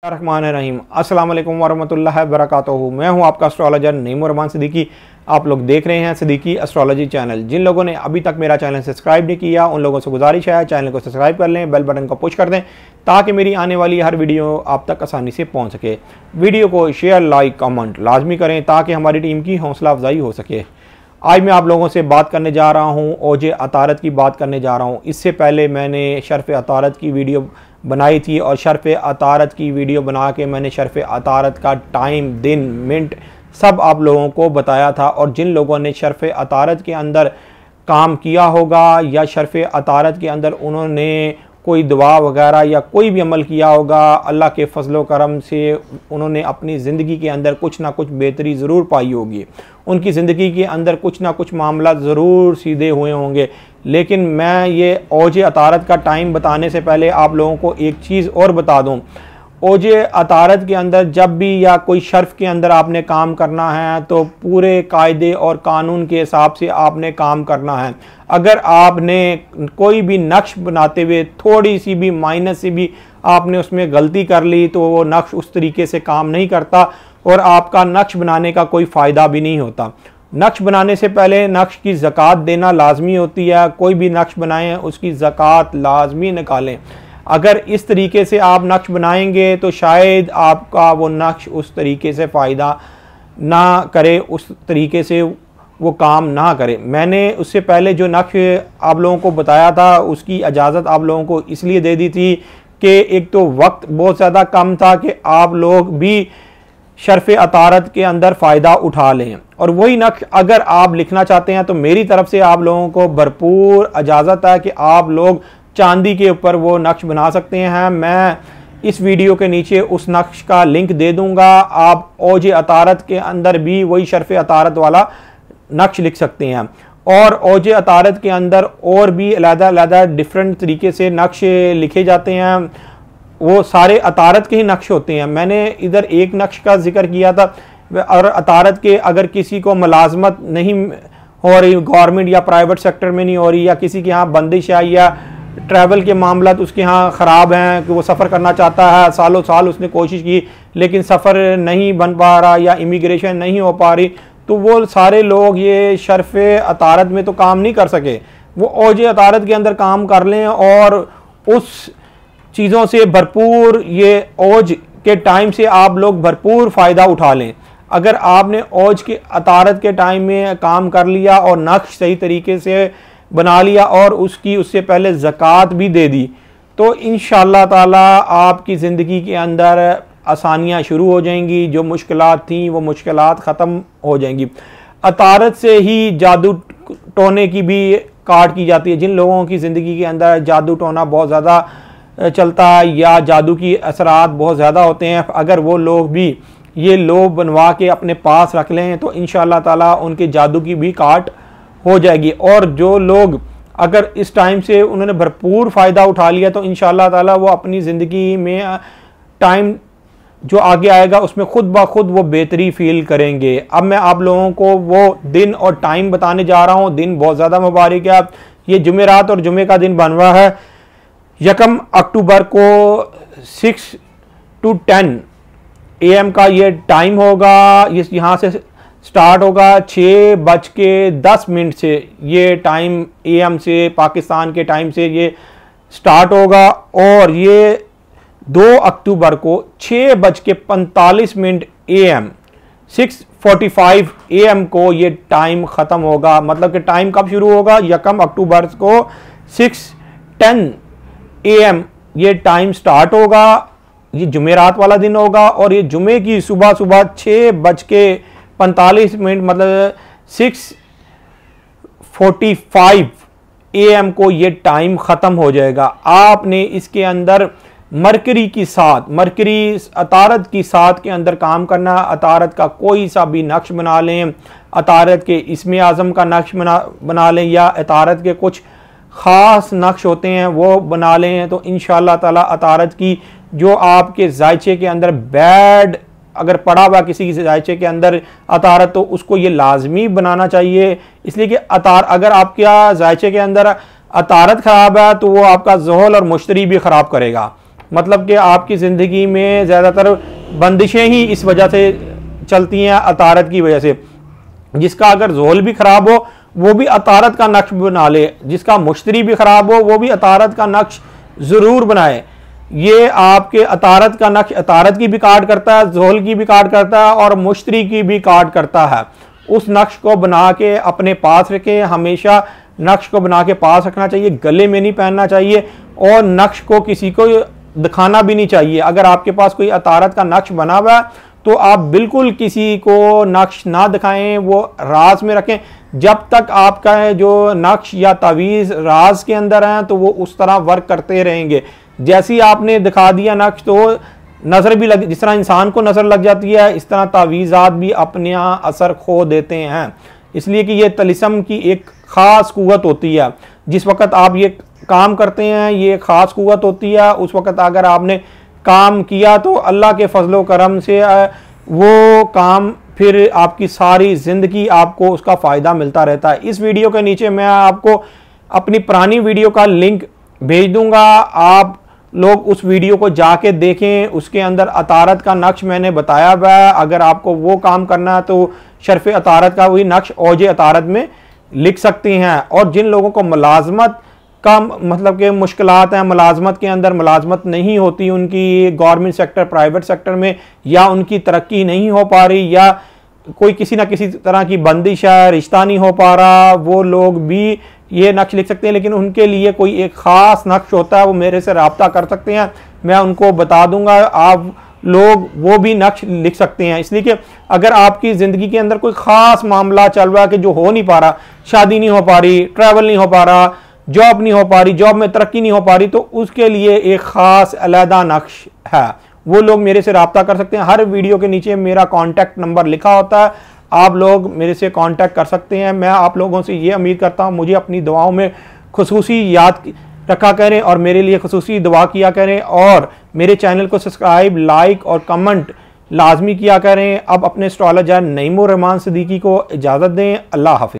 रहमान अस्सलाम वालेकुम वरहमतुल्लाहि वबरकातुहू। मैं हूं आपका एस्ट्रोलॉजर नईमुर रहमान सिद्दीकी। आप लोग देख रहे हैं सिद्दीकी एस्ट्रोलॉजी चैनल। जिन लोगों ने अभी तक मेरा चैनल सब्सक्राइब नहीं किया उन लोगों से गुजारिश है चैनल को सब्सक्राइब कर लें, बेल बटन को पुश कर दें ताकि मेरी आने वाली हर वीडियो आप तक आसानी से पहुँच सके। वीडियो को शेयर, लाइक, कमेंट लाजमी करें ताकि हमारी टीम की हौसला अफजाई हो सके। आज मैं आप लोगों से बात करने जा रहा हूं, ओजे अतारत की बात करने जा रहा हूं। इससे पहले मैंने शर्फ़ अतारत की वीडियो बनाई थी और शर्फ़ अतारत की वीडियो बना के मैंने शर्फ़ अतारत का टाइम, दिन, मिनट सब आप लोगों को बताया था। और जिन लोगों ने शर्फ़ अतारत के अंदर काम किया होगा या शर्फ़ अतारत के अंदर उन्होंने कोई दुआ वगैरह या कोई भी अमल किया होगा, अल्लाह के फजलो करम से उन्होंने अपनी ज़िंदगी के अंदर कुछ ना कुछ बेहतरी ज़रूर पाई होगी। उनकी ज़िंदगी के अंदर कुछ ना कुछ मामला ज़रूर सीधे हुए होंगे। लेकिन मैं ये ओजे अतारत का टाइम बताने से पहले आप लोगों को एक चीज़ और बता दूँ। ओजे अतारत के अंदर जब भी या कोई शर्फ़ के अंदर आपने काम करना है तो पूरे कायदे और कानून के हिसाब से आपने काम करना है। अगर आपने कोई भी नक्श बनाते हुए थोड़ी सी भी माइनस से भी आपने उसमें गलती कर ली तो वो नक्श उस तरीके से काम नहीं करता और आपका नक्श बनाने का कोई फ़ायदा भी नहीं होता। नक्श बनाने से पहले नक्श की ज़कात देना लाजमी होती है। कोई भी नक्श बनाएं उसकी ज़कात लाजमी निकालें। अगर इस तरीके से आप नक्श बनाएंगे तो शायद आपका वो नक्श उस तरीके से फ़ायदा ना करे, उस तरीके से वो काम ना करे। मैंने उससे पहले जो नक्श आप लोगों को बताया था उसकी इजाज़त आप लोगों को इसलिए दे दी थी कि एक तो वक्त बहुत ज़्यादा कम था कि आप लोग भी शर्फ़ अतारत के अंदर फ़ायदा उठा लें। और वही नक्श अगर आप लिखना चाहते हैं तो मेरी तरफ से आप लोगों को भरपूर इजाज़त है कि आप लोग चांदी के ऊपर वो नक्श बना सकते हैं। मैं इस वीडियो के नीचे उस नक्श का लिंक दे दूंगा। आप ओजे अतारत के अंदर भी वही शर्फ़ अतारत वाला नक्श लिख सकते हैं। और ओजे अतारत के अंदर और भी अलग-अलग डिफरेंट तरीके से नक्श लिखे जाते हैं। वो सारे अतारत के ही नक्श होते हैं। मैंने इधर एक नक्श का जिक्र किया था। और अतारत के अगर किसी को मुलाजमत नहीं हो रही, गवर्नमेंट या प्राइवेट सेक्टर में नहीं हो रही, या किसी के यहाँ बंदिश है या ट्रैवल के मामला तो उसके यहाँ ख़राब हैं कि वो सफ़र करना चाहता है, सालों साल उसने कोशिश की लेकिन सफ़र नहीं बन पा रहा या इमिग्रेशन नहीं हो पा रही, तो वो सारे लोग ये शर्फ़ अतारत में तो काम नहीं कर सके। वो ओजे अतारत के अंदर काम कर लें और उस चीज़ों से भरपूर ये ओज के टाइम से आप लोग भरपूर फ़ायदा उठा लें। अगर आपने ओज के अतारत के टाइम में काम कर लिया और नक्श सही तरीके से बना लिया और उससे पहले ज़कात भी दे दी तो इंशाअल्लाह ताला आपकी ज़िंदगी के अंदर आसानियाँ शुरू हो जाएंगी। जो मुश्किलात थी वो मुश्किलात ख़त्म हो जाएंगी। अतारत से ही जादू टोने की भी काट की जाती है। जिन लोगों की ज़िंदगी के अंदर जादू टोना बहुत ज़्यादा चलता है या जादू की असरात बहुत ज़्यादा होते हैं, अगर वो लोग भी ये लोभ बनवा के अपने पास रख लें तो इंशाअल्लाह ताला उनके जादू की भी काट हो जाएगी। और जो लोग अगर इस टाइम से उन्होंने भरपूर फ़ायदा उठा लिया तो इंशाअल्लाह ताला वो अपनी ज़िंदगी में टाइम जो आगे आएगा उसमें खुद ब खुद वो बेहतरी फील करेंगे। अब मैं आप लोगों को वो दिन और टाइम बताने जा रहा हूँ। दिन बहुत ज़्यादा मुबारक है। ये जुमेरात और जुमे का दिन बन रहा है 1 अक्टूबर को 6 to 10 AM का ये टाइम होगा। इस यहाँ से स्टार्ट होगा 6:10 से ये टाइम AM से पाकिस्तान के टाइम से ये स्टार्ट होगा। और ये 2 अक्टूबर को 6:45 AM 6:45 AM को ये टाइम ख़त्म होगा। मतलब कि टाइम कब शुरू होगा? 1 अक्टूबर को 6:10 AM ये टाइम स्टार्ट होगा। ये जुमेरात वाला दिन होगा और ये जुमे की सुबह 6:45 मतलब 6:45 AM को ये टाइम ख़त्म हो जाएगा। आपने इसके अंदर मरकरी की साथ, मरकरी अतारत की साथ के अंदर काम करना। अतारत का कोई सा भी नक्श बना लें, अतारत के इसमें आज़म का नक्श बना लें या अतारत के कुछ ख़ास नक्श होते हैं वो बना लें तो इंशाअल्लाह ताला अतारत की जो आपके जायचे के अंदर बैड अगर पड़ा हुआ किसी जायचे के अंदर अतारत तो उसको ये लाजमी बनाना चाहिए। इसलिए कि अगर आपके जायचे के अंदर अतारत ख़राब है तो वो आपका ज़ोहल और मुश्तरी भी ख़राब करेगा। मतलब कि आपकी ज़िंदगी में ज़्यादातर बंदिशें ही इस वजह से चलती हैं, अतारत की वजह से। जिसका अगर ज़ोल भी ख़राब हो वो भी अतारत का नक्श बना ले, जिसका मुश्तरी भी ख़राब हो वो भी अतारत का नक्श ज़रूर बनाए। ये आपके अतारत का नक्श अतारत की भी काट करता है, ज़ोल की भी काट करता है और मुश्तरी की भी काट करता है। उस नक्श को बना के अपने पास रखें, हमेशा नक्श को बना के पास रखना चाहिए, गले में नहीं पहनना चाहिए और नक्श को किसी को दिखाना भी नहीं चाहिए। अगर आपके पास कोई अतारत का नक्श बना हुआ है तो आप बिल्कुल किसी को नक्श ना दिखाएं, वो राज में रखें। जब तक आपका जो नक्श या तावीज़ राज के अंदर है तो वो उस तरह वर्क करते रहेंगे। जैसे ही आपने दिखा दिया नक्श तो नज़र भी लग, जिस तरह इंसान को नज़र लग जाती है इस तरह तावीज़ात भी अपने यहाँ असर खो देते हैं। इसलिए कि ये तलिस्म की एक ख़ास कुव्वत होती है। जिस वक़्त आप ये काम करते हैं ये ख़ास कुव्वत होती है, उस वक़्त अगर आपने काम किया तो अल्लाह के फजलो करम से वो काम फिर आपकी सारी ज़िंदगी आपको उसका फ़ायदा मिलता रहता है। इस वीडियो के नीचे मैं आपको अपनी पुरानी वीडियो का लिंक भेज दूंगा, आप लोग उस वीडियो को जाके देखें। उसके अंदर अतारत का नक्श मैंने बताया हुआ है। अगर आपको वो काम करना है तो शर्फ़ अतारत का वही नक्श औजे अतारत में लिख सकते हैं। और जिन लोगों को मुलाजमत का मतलब कि मुश्किलात हैं, मुलाजमत के अंदर मुलाजमत नहीं होती उनकी गवर्नमेंट सेक्टर प्राइवेट सेक्टर में, या उनकी तरक्की नहीं हो पा रही, या कोई किसी ना किसी तरह की बंदिश है, रिश्ता नहीं हो पा रहा, वो लोग भी ये नक्श लिख सकते हैं। लेकिन उनके लिए कोई एक ख़ास नक्श होता है, वो मेरे से रब्ता कर सकते हैं, मैं उनको बता दूंगा, आप लोग वो भी नक्श लिख सकते हैं। इसलिए कि अगर आपकी ज़िंदगी के अंदर कोई ख़ास मामला चल रहा है कि जो हो नहीं पा रहा, शादी नहीं हो पा रही, ट्रैवल नहीं हो पा रहा, जॉब नहीं हो पा रही, जॉब में तरक्की नहीं हो पा रही, तो उसके लिए एक ख़ास अलहदा नक्श है, वो लोग मेरे से रब्ता कर सकते हैं। हर वीडियो के नीचे मेरा कॉन्टैक्ट नंबर लिखा होता है, आप लोग मेरे से कांटेक्ट कर सकते हैं। मैं आप लोगों से ये उम्मीद करता हूँ मुझे अपनी दुआओं में खुसूसी याद रखा करें और मेरे लिए खुसूसी दुआ किया करें और मेरे चैनल को सब्सक्राइब, लाइक और कमेंट लाजमी किया करें। अब अपने एस्ट्रोलॉजर नईमुर रहमान सिद्दीकी को इजाज़त दें। अल्लाह हाफ़िज़।